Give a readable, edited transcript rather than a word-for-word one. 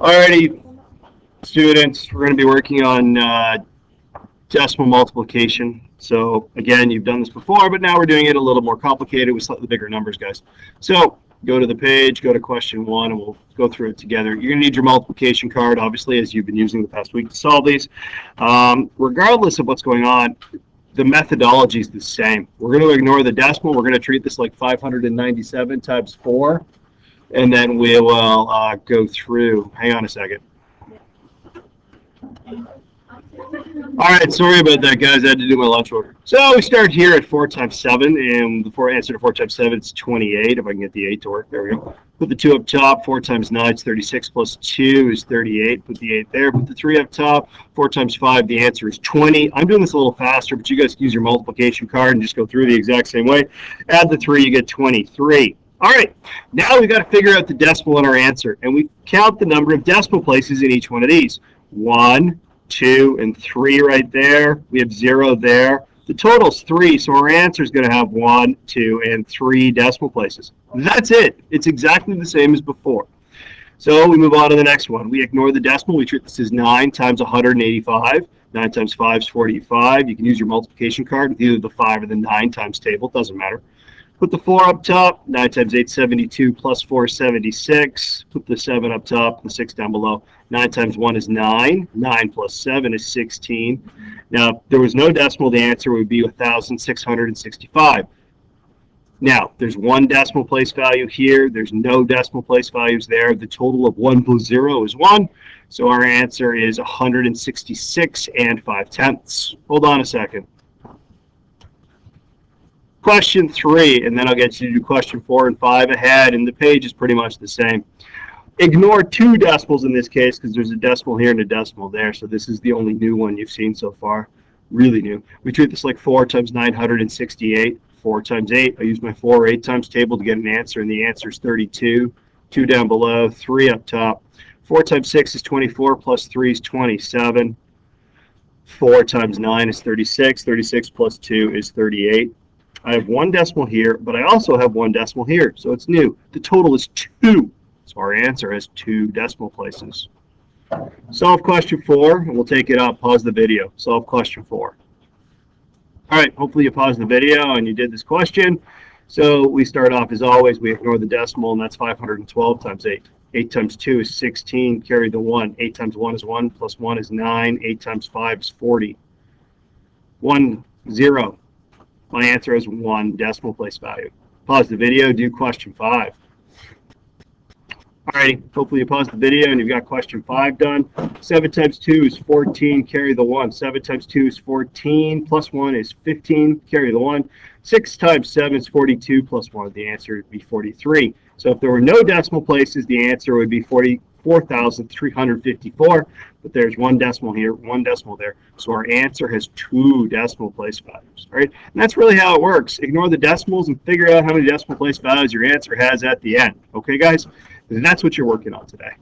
Alrighty, students, we're going to be working on decimal multiplication. So again, you've done this before, but now we're doing it a little more complicated with slightly bigger numbers, guys. So go to the page, go to question 1, and we'll go through it together. You're going to need your multiplication card, obviously, as you've been using the past week to solve these. Regardless of what's going on, the methodology is the same. We're going to ignore the decimal. We're going to treat this like 597 times 4, and then we will go through. Hang on a second. All right, sorry about that, guys. I had to do my lunch order. So we start here at 4 times 7, and the answer to 4 times 7 is 28, if I can get the 8 to work. There we go. Put the 2 up top. 4 times 9 is 36, plus 2 is 38. Put the 8 there. Put the 3 up top. 4 times 5, the answer is 20. I'm doing this a little faster, but you guys can use your multiplication card and just go through the exact same way. Add the 3, you get 23. All right, now we've got to figure out the decimal in our answer, and we count the number of decimal places in each one of these. 1, 2, and 3 right there. We have 0 there. The total's 3, so our answer is going to have 1, 2, and 3 decimal places. That's it. It's exactly the same as before. So we move on to the next one. We ignore the decimal. We treat this as 9 times 185. 9 times 5 is 45. You can use your multiplication card with either the 5 or the 9 times table. It doesn't matter. Put the 4 up top. 9 times 8 is 72, plus 4 is 76. Put the 7 up top, the 6 down below. 9 times 1 is 9. 9 plus 7 is 16. Now, if there was no decimal, the answer would be 1,665. Now, there's one decimal place value here. There's no decimal place values there. The total of 1 plus 0 is 1. So our answer is 166 and 5/10. Hold on a second. Question 3, and then I'll get you to do question 4 and 5 ahead, and the page is pretty much the same. Ignore 2 decimals in this case because there's a decimal here and a decimal there, so this is the only new one you've seen so far. Really new. We treat this like 4 times 968. 4 times 8. I use my 4 or 8 times table to get an answer, and the answer is 32. 2 down below, 3 up top. 4 times 6 is 24, plus 3 is 27. 4 times 9 is 36. 36 plus 2 is 38. I have 1 decimal here, but I also have 1 decimal here, so it's new. The total is 2, so our answer has 2 decimal places. Solve question 4, and we'll take it up. Pause the video. Solve question 4. All right, hopefully you paused the video and you did this question. So we start off as always. We ignore the decimal, and that's 512 times 8. 8 times 2 is 16, carry the 1. 8 times 1 is 1, plus 1 is 9. 8 times 5 is 40. 1, 0. My answer is 1 decimal place value. Pause the video, do question 5. Alrighty, hopefully you paused the video and you've got question 5 done. 7 times 2 is 14, carry the 1. 7 times 2 is 14, plus 1 is 15, carry the 1. 6 times 7 is 42, plus 1. The answer would be 43. So if there were no decimal places, the answer would be 44,354. But there's 1 decimal here, 1 decimal there. So our answer has 2 decimal place values. All right, and that's really how it works. Ignore the decimals and figure out how many decimal place values your answer has at the end. Okay, guys? And that's what you're working on today.